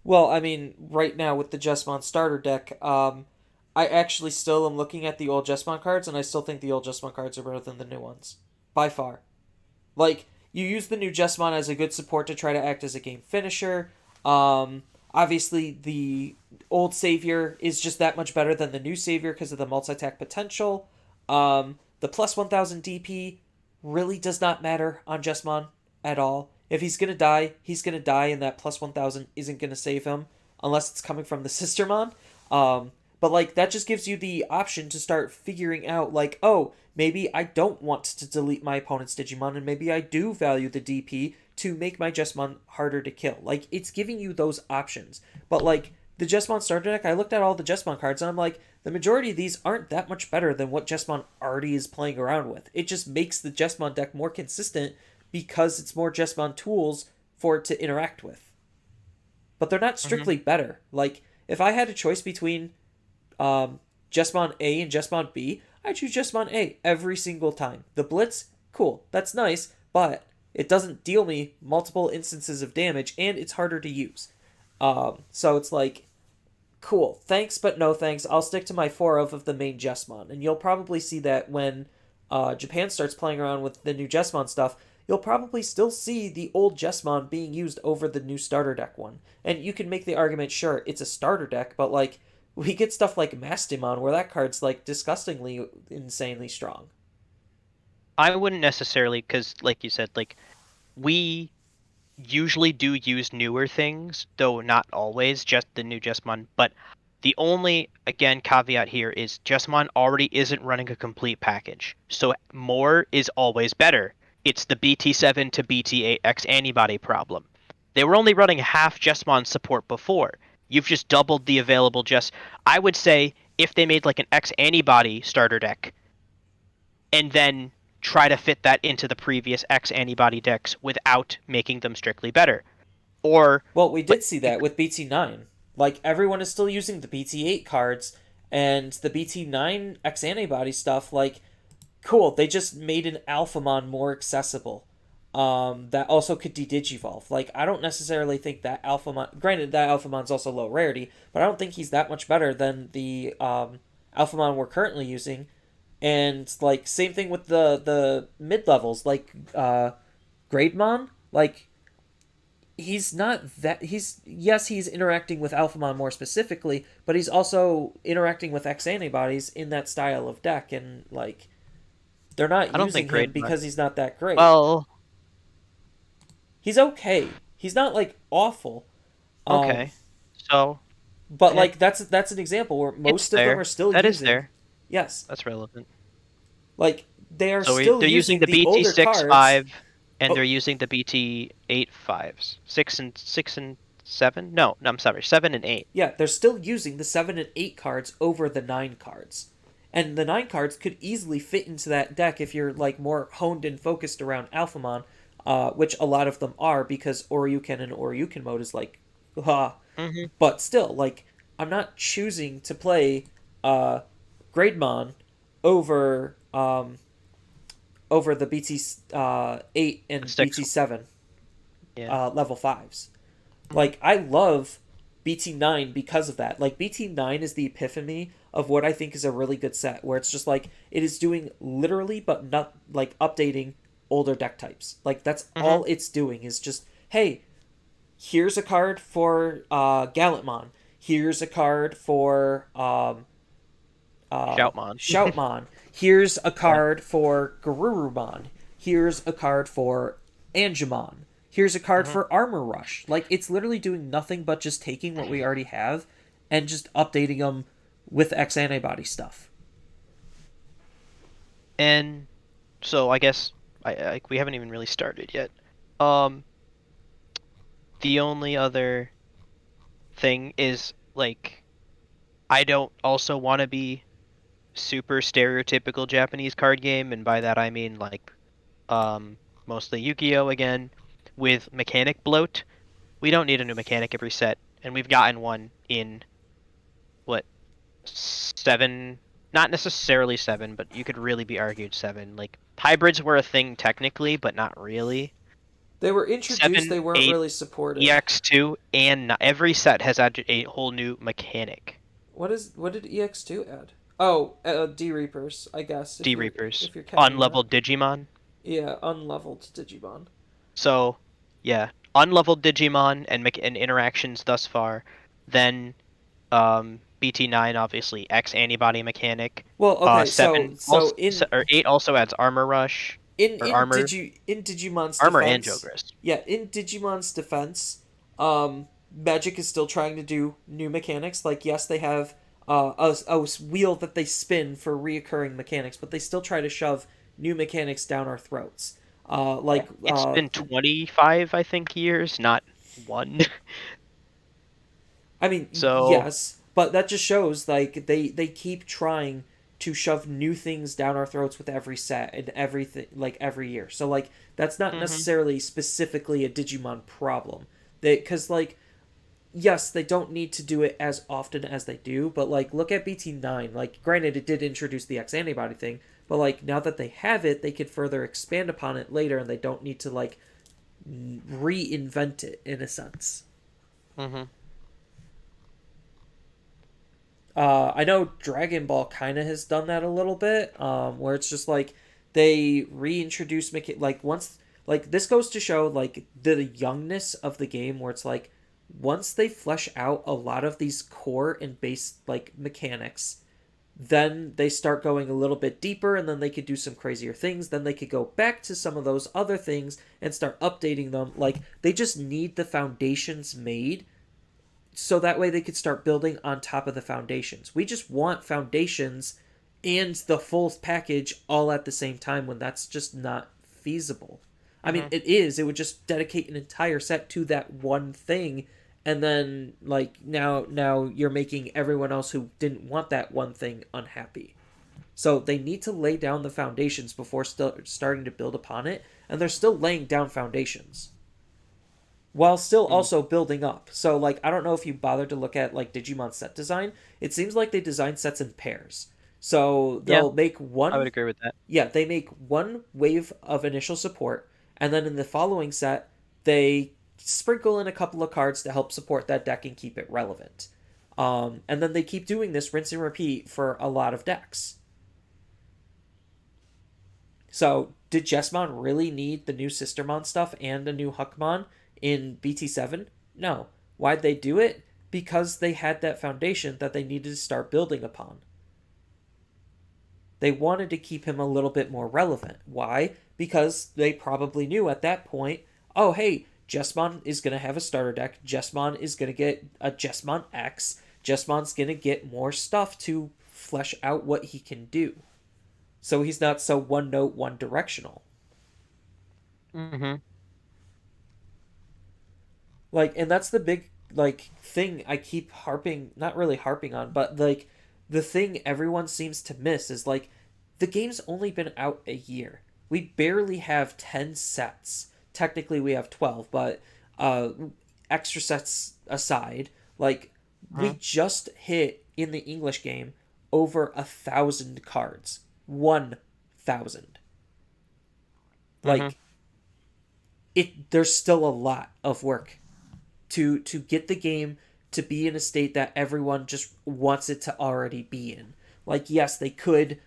Well, I mean, right now with the Jesmon starter deck, I actually still am looking at the old Jesmon cards, and I still think the old Jesmon cards are better than the new ones. By far. Like, you use the new Jesmon as a good support to try to act as a game finisher. Obviously, the old Savior is just that much better than the new Savior because of the multi-attack potential. The plus 1000 DP really does not matter on Jesmon at all. If he's going to die, he's going to die, and that plus 1000 isn't going to save him unless it's coming from the Sistermon. But, like, that just gives you the option to start figuring out, like, oh, maybe I don't want to delete my opponent's Digimon, and maybe I do value the DP to make my Jesmon harder to kill. Like, it's giving you those options. But, like, the Jesmon starter deck, I looked at all the Jesmon cards, and I'm like, the majority of these aren't that much better than what Jesmon already is playing around with. It just makes the Jesmon deck more consistent because it's more Jesmon tools for it to interact with. But they're not strictly better. Like, if I had a choice between Jesmon A and Jesmon B, I choose Jesmon A every single time. The Blitz, cool, that's nice, but it doesn't deal me multiple instances of damage, and it's harder to use. So it's like, cool, thanks, but no thanks. I'll stick to my 4 of the main Jesmon, and you'll probably see that when Japan starts playing around with the new Jesmon stuff, you'll probably still see the old Jesmon being used over the new starter deck one. And you can make the argument, sure, it's a starter deck, but like, we get stuff like Mastimon where that card's like disgustingly insanely strong. I wouldn't necessarily, because like you said, like we usually do use newer things, though not always, just the new Jesmon. But the only, again, caveat here is Jesmon already isn't running a complete package. So more is always better. It's the BT7 to BT8 X antibody problem. They were only running half Jesmon support before. You've just doubled the available I would say if they made like an X antibody starter deck and then try to fit that into the previous X antibody decks without making them strictly better. Or well, we did see that with BT9. Like, everyone is still using the BT8 cards, and the BT9 X antibody stuff, like, Cool. They just made an Alphamon more accessible. That also could de-digivolve. Like, I don't necessarily think that Alphamon. Granted, that Alphamon's also low rarity, but I don't think he's that much better than the Alphamon we're currently using. And like, same thing with the mid levels, like Grademon. Like, he's not that. He's yes, he's interacting with Alphamon more specifically, but he's also interacting with X antibodies in that style of deck, and like they're not I don't using think him Great Mutt. because he's not that great. Well, He's okay. He's not like awful. Um, okay. So but eh, like that's an example where it's most of them are there. still That is using. there. Yes, That's relevant. like they are So still they're using using the the BT older six cards. five, and they're Oh, using the BT 8 5s, 6 and 7. No, I'm sorry, 7 and 8. yeah, they're still using the 7 and 8 cards over the 9 cards. And the 9 cards could easily fit into that deck if you're like more honed and focused around Alphamon, which a lot of them are because Oryuken and Oryuken mode is like, ah. Mm-hmm. But still, like, I'm not choosing to play uh, Grademon over over the BT 8 and Six. BT 7 Yeah. level 5s. Mm-hmm. Like, I love BT9 because of that. Like, BT9 is the epiphany of what I think is a really good set, where it's just like, it is doing literally, but not like updating older deck types. Like, that's Mm-hmm. all it's doing is just, hey, here's a card for Gallantmon. Here's a card for Shoutmon. Shoutmon. Here's a Yeah. card for Garurumon. Here's a card for Angemon. Here's a card Mm-hmm. for Armor Rush. Like, it's literally doing nothing but just taking what we already have and just updating them with X antibody stuff. And so I guess we haven't even really started yet. Um, the only other thing is like I don't also want to be super stereotypical Japanese card game, and by that I mean like mostly Yu-Gi-Oh again with mechanic bloat. We don't need a new mechanic every set, and we've gotten one in what 7, not necessarily 7, but you could really be argued 7. Like hybrids were a thing technically, but not really. They were introduced, 7, they weren't 8, really supported. EX2, and every set has added a whole new mechanic. What did EX2 add? Oh, D Reapers, I guess D Reapers, if you're counting that. unleveled Digimon. Yeah, unleveled Digimon. So, yeah, unleveled Digimon and interactions thus far. Then, BT9 obviously X antibody mechanic. Well, okay, 7 so also, or 8 also adds armor rush or armor in Digimon's armor and defense, Jogress. yeah, in Digimon's defense, Magic is still trying to do new mechanics. Like, yes, they have a wheel that they spin for reoccurring mechanics, but they still try to shove new mechanics down our throats. It's been 25, I think, years, not one. I mean, So, yes, but that just shows like they keep trying to shove new things down our throats with every set and everything like every year. So like that's not hmm necessarily specifically a Digimon problem. They cuz like yes, they don't need to do it as often as they do, but like look at BT9. Like granted it did introduce the X antibody thing, but like now that they have it, they could further expand upon it later and they don't need to like reinvent it in a sense. hmm I know Dragon Ball kind of has done that a little bit, where it's just like they reintroduce like once like this goes to show like the youngness of the game, where it's like once they flesh out a lot of these core and base like mechanics, then they start going a little bit deeper, and then they could do some crazier things. Then they could go back to some of those other things and start updating them. Like they just need the foundations made so that way they could start building on top of the foundations. We just want foundations and the full package all at the same time when that's just not feasible. I mean, hmm it is. It would just dedicate an entire set to that one thing, and then like now you're making everyone else who didn't want that one thing unhappy. So they need to lay down the foundations before starting to build upon it, and they're still laying down foundations while still also building up. So like I don't know if you bothered to look at like Digimon set design. It seems like they design sets in pairs. So Yeah, they'll make I would one, agree with that. yeah, they make one wave of initial support, and then in the following set, they sprinkle in a couple of cards to help support that deck and keep it relevant. And then they keep doing this rinse and repeat for a lot of decks. So, did Jesmon really need the new Sistermon stuff and a new Huckmon in BT7? No. Why'd they do it? Because they had that foundation that they needed to start building upon. They wanted to keep him a little bit more relevant. Why? Because they probably knew at that point, oh, hey, Jesmon is going to have a starter deck. Jesmon is going to get a Jesmon X. Jesmon's going to get more stuff to flesh out what he can do. So he's not so one note, one directional. Mm-hmm. Like, and that's the big like thing I keep harping, not really harping on, but like the thing everyone seems to miss is like the game's only been out a year. We barely have 10 sets. Technically we have 12, but uh extra sets aside, like we just hit in the English game over 1,000 cards. 1,000. Mm-hmm. Like there's still a lot of work to get the game to be in a state that everyone just wants it to already be in. Like, yes, they could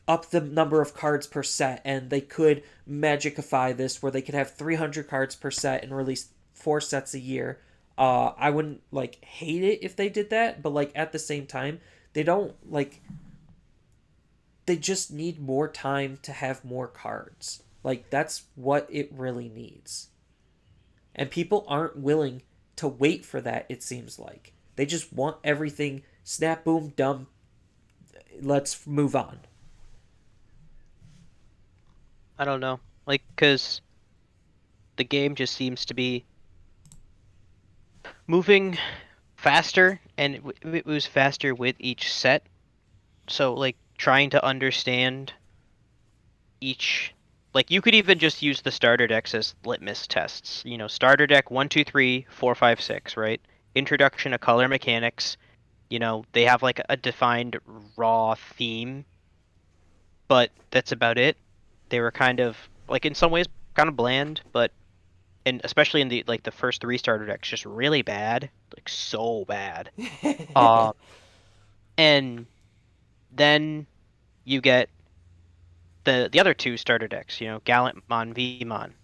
up the number of cards per set, and they could magicify this where they could have 300 cards per set and release 4 sets a year. I wouldn't like hate it if they did that, but like at the same time, they don't like they just need more time to have more cards. Like that's what it really needs. And people aren't willing to wait for that, it seems like. They just want everything snap, boom, dumb. Let's move on. I don't know. Like, because the game just seems to be moving faster, and it moves faster with each set. So, like, trying to understand each. Like, you could even just use the starter decks as litmus tests. You know, starter deck 1, 2, 3, 4, 5, 6, right? Introduction to color mechanics. You know, they have, like, a defined raw theme, but that's about it. They were kind of, like, in some ways, kind of bland, but and especially in the like the first 3 starter decks, just really bad, like so bad. Um, and then you get the other 2 starter decks, you know, Gallantmon, Vmon.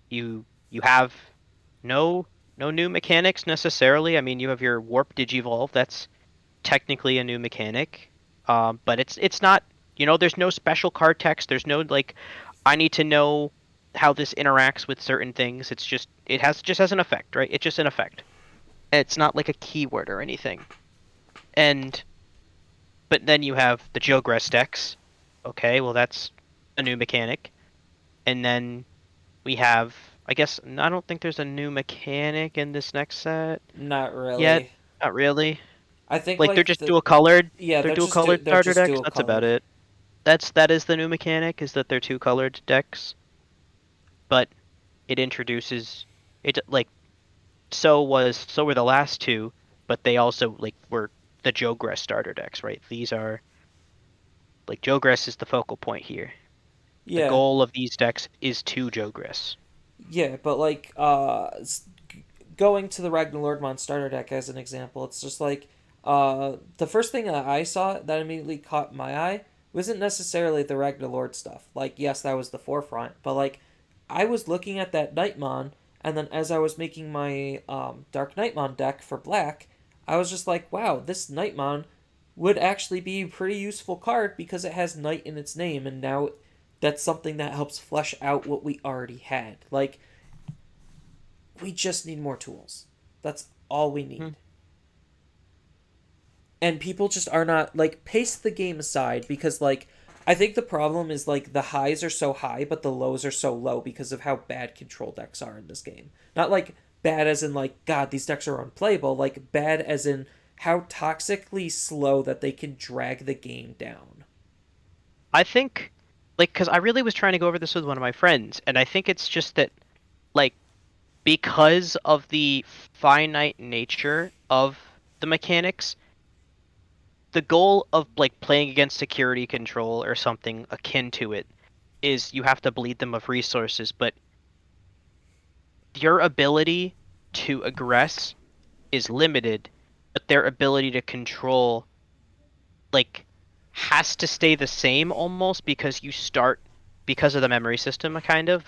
You have no no new mechanics necessarily. I mean, you have your Warp Digivolve. That's technically a new mechanic, but it's not. You know, there's no special card text. There's no like, I need to know how this interacts with certain things. It's just just has an effect, right? It's just an effect. It's not like a keyword or anything. And but then you have the Geogress decks. Okay, well that's a new mechanic. And then we have, I guess, I don't think there's a new mechanic in this next set Not yet. really. Not really. I think Like they're like just dual colored. yeah, They're dual colored they're starter just decks. dual That's about colored. it. That is the new mechanic, is that they're 2 colored decks. But it introduces it like so were the last 2, but they also like were the Jogress starter decks, right? These are like Jogress is the focal point here. The Yeah. goal of these decks is to Jogress. Yeah, but like going to the Ragnarlordmon starter deck as an example, it's just like the first thing that I saw that immediately caught my eye wasn't necessarily the Ragnarlord stuff. Like, yes, that was the forefront, but like I was looking at that Nightmon, and then as I was making my Dark Nightmon deck for black, I was just like, wow, this Nightmon would actually be a pretty useful card because it has Night in its name, and now that's something that helps flesh out what we already had. Like, we just need more tools. That's all we Hmm. need. And people just are not like pace the game aside because like I think the problem is like the highs are so high but the lows are so low because of how bad control decks are in this game. Not like bad as in like god these decks are unplayable, like bad as in how toxically slow that they can drag the game down. I think like cuz I really was trying to go over this with one of my friends, and I think it's just that like because of the finite nature of the mechanics, the goal of like playing against security control or something akin to it is you have to bleed them of resources, but your ability to aggress is limited, but their ability to control like has to stay the same almost because you start because of the memory system kind of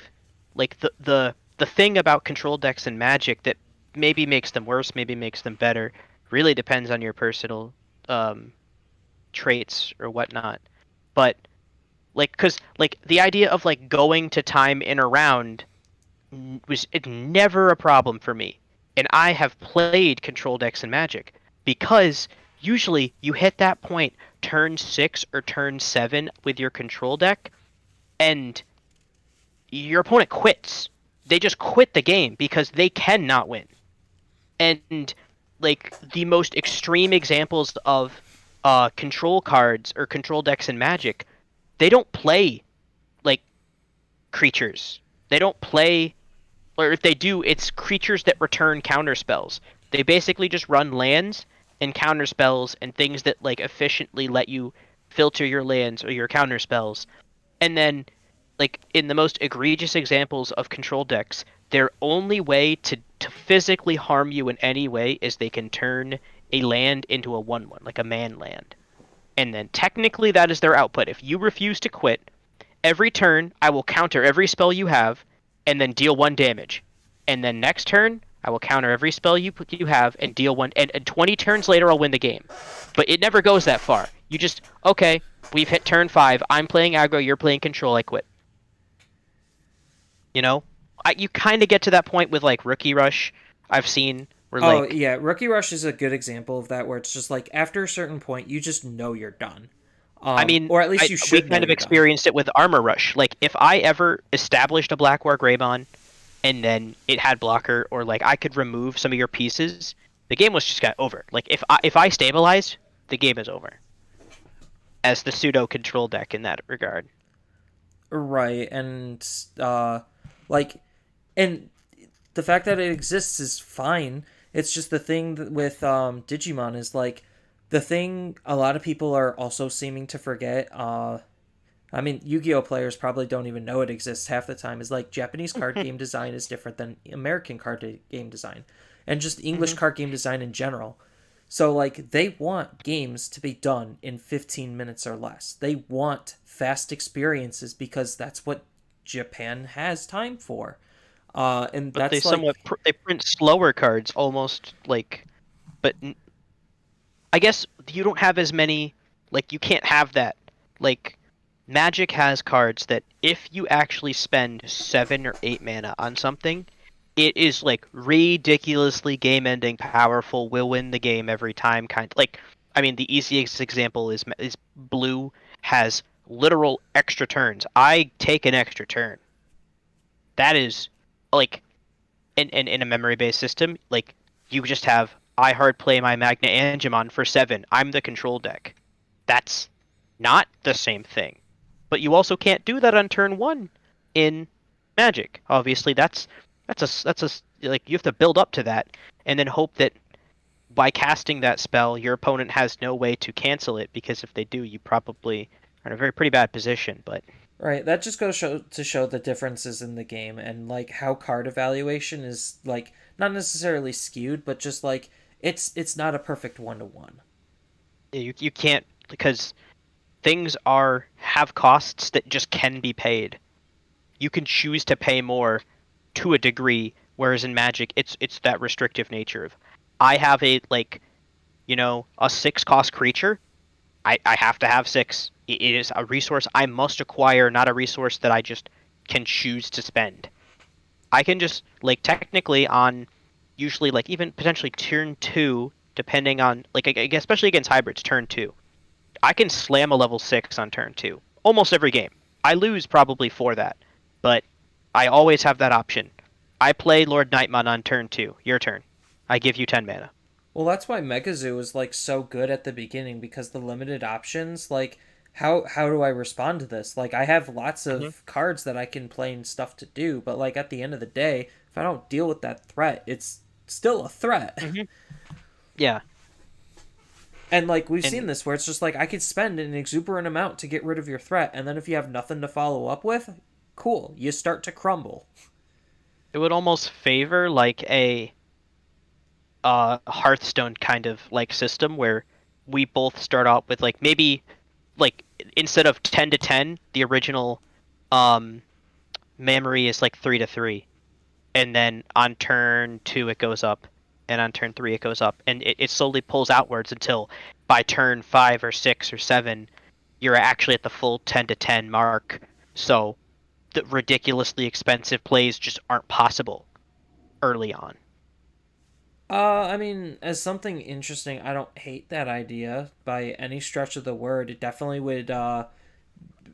like the thing about control decks and magic that maybe makes them worse, maybe makes them better, really depends on your personal um traits or whatnot. But like because like the idea of like going to time in a round was it never a problem for me. And I have played control decks in Magic because usually you hit that point turn 6 or turn 7 with your control deck and your opponent quits. They just quit the game because they cannot win. And like the most extreme examples of control cards or control decks in Magic, they don't play like creatures. They don't play, or if they do, it's creatures that return counter spells. They basically just run lands and counter spells and things that like efficiently let you filter your lands or your counter spells. And then like in the most egregious examples of control decks, their only way to physically harm you in any way is they can turn a land into a 1/1, like a man land. And then technically that is their output. If you refuse to quit, every turn I will counter every spell you have and then deal 1 damage. And then next turn I will counter every spell you have and deal 1 and 20 turns later I'll win the game. But it never goes that far. You just okay, we've hit turn 5. I'm playing aggro, you're playing control, I quit. You know? You kind of get to that point with like Rookie Rush. I've seen where Oh like yeah, Rookie Rush is a good example of that, where it's just like after a certain point, you just know you're done, I mean, or at least you we should know kind of you're done. experienced it with Armor Rush. Like, if I ever established a Black War Greymon and then it had blocker, or like I could remove some of your pieces, the game was just got over. Like, if I stabilized, the game is over. As the pseudo control deck in that regard. Right, and like, and the fact that it exists is fine. It's just the thing with Digimon is like the thing a lot of people are also seeming to forget. I mean, Yu-Gi-Oh players probably don't even know it exists half the time. Is like Japanese card game design is different than American card game design, and just English Hmm. card game design in general. So like they want games to be done in 15 minutes or less. They want fast experiences because that's what Japan has time for. And But they that's like, somewhat they print slower cards, almost like. But I guess you don't have as many. Like, you can't have that. Like, Magic has cards that if you actually spend 7 or 8 mana on something, it is like ridiculously game-ending, powerful, will win the game every time. Kind like, I mean, the easiest example is Blue has literal extra turns. I take an extra turn. That is like in a memory-based system. Like, you just have I hard play my Magna Angemon for 7. I'm the control deck. That's not the same thing. But you also can't do that on turn 1 in Magic. Obviously, that's a like you have to build up to that and then hope that by casting that spell, your opponent has no way to cancel it because if they do, you probably are in a very pretty bad position. But right, that just goes to show the differences in the game and like how card evaluation is like not necessarily skewed, but just like it's not a perfect 1-to-1. you can't because things are have costs that just can be paid. You can choose to pay more to a degree, whereas in Magic, it's that restrictive nature of I have a like a 6 cost creature. I have to have 6. It is a resource I must acquire, not a resource that I just can choose to spend. I can just like technically on usually like even potentially turn 2, depending on like especially against hybrids, turn 2. I can slam a level 6 on turn 2 almost every game. I lose probably for that, but I always have that option. I play Lord Nightmon on turn 2. Your turn. I give you 10 mana. Well, that's why Megazoo is like so good at the beginning because the limited options, like how do I respond to this? Like I have lots Hmm. of cards that I can play and stuff to do, but like at the end of the day, if I don't deal with that threat, it's still a threat. Hmm. Yeah. And like we've seen And this where it's just like I could spend an exuberant amount to get rid of your threat, and then if you have nothing to follow up with, cool, you start to crumble. it would almost favor like a Hearthstone kind of like system where we both start out with like maybe like instead of 10 to 10, the original um memory is like 3 to 3, and then on turn 2 it goes up, and on turn 3 it goes up, and it slowly pulls outwards until by turn 5 or 6 or 7 you're actually at the full 10 to 10 mark. So the ridiculously expensive plays just aren't possible early on. I mean, as something interesting, I don't hate that idea by any stretch of the word. It definitely would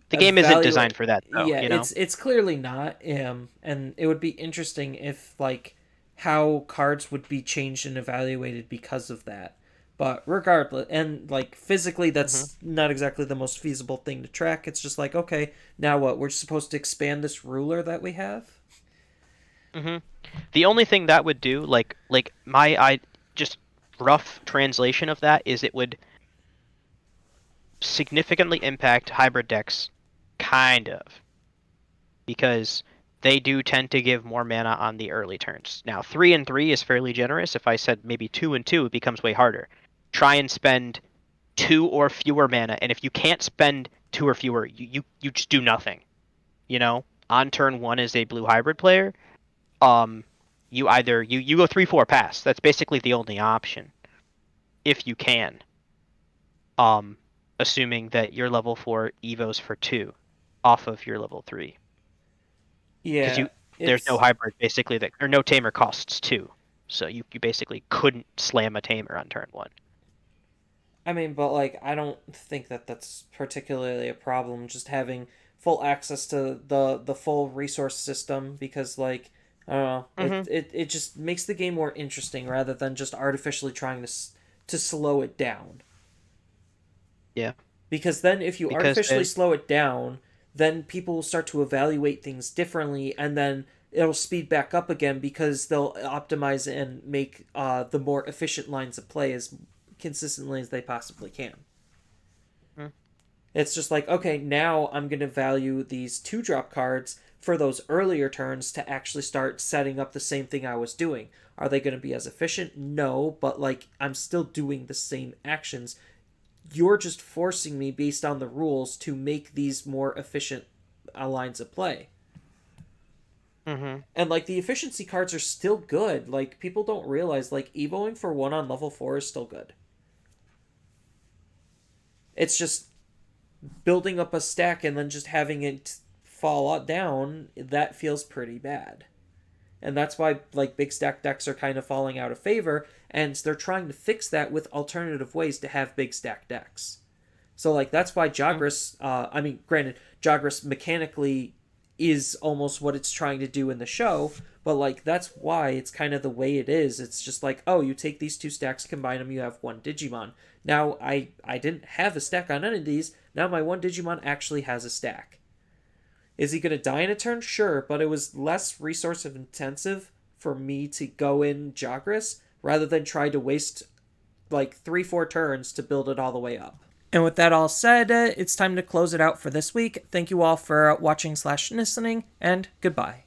The game isn't evaluate. designed for that though, Yeah, you know. it's clearly not. And it would be interesting if like how cards would be changed and evaluated because of that. But regardless, and like physically, Hmm. that's not exactly the most feasible thing to track. It's just like, okay, now what? We're supposed to expand this ruler that we have? Hmm. The only thing that would do, like my I just rough translation of that is it would significantly impact hybrid decks, kind of, because they do tend to give more mana on the early turns. Now, 3 and 3 is fairly generous. If I said maybe 2 and 2, it becomes way harder. Try and spend 2 or fewer mana, and if you can't spend 2 or fewer, you just do nothing. You know, on turn 1 as a blue hybrid player, um, you either you go 3-4 pass. That's basically the only option if you can. Um, Assuming that your level 4 evos for 2 off of your level 3, because Yeah, there's no it's. hybrid basically that, or no tamer costs 2, so you basically couldn't slam a tamer on turn 1. I mean, but like, I don't think that that's particularly a problem. Just having full access to the full resource system because like I don't know, Hmm. it just makes the game more interesting rather than just artificially trying to slow it down. Yeah, Because then if you because artificially then. slow it down, then people will start to evaluate things differently, and then it'll speed back up again because they'll optimize and make the more efficient lines of play as consistently as they possibly can. Mm. It's just like, okay, now I'm going to value these 2-drop cards for those earlier turns to actually start setting up the same thing I was doing. Are they going to be as efficient? No, but like I'm still doing the same actions. You're just forcing me based on the rules to make these more efficient lines of play. Hmm. And like the efficiency cards are still good. Like people don't realize like evoing for 1 on level 4 is still good. It's just building up a stack and then just having it fall down, that feels pretty bad. And that's why like big stack decks are kind of falling out of favor, and they're trying to fix that with alternative ways to have big stack decks. So like that's why Jagras, I mean, granted, Jagras mechanically is almost what it's trying to do in the show, but like that's why it's kind of the way it is. It's just like, oh, you take these 2 stacks, combine them, you have 1 Digimon. Now I didn't have a stack on any of these. Now my 1 Digimon actually has a stack. Is he gonna die in a turn? Sure, but it was less resource intensive for me to go in Jagras rather than try to waste like 3-4 turns to build it all the way up. And with that all said, it's time to close it out for this week. Thank you all for watching/listening, and goodbye.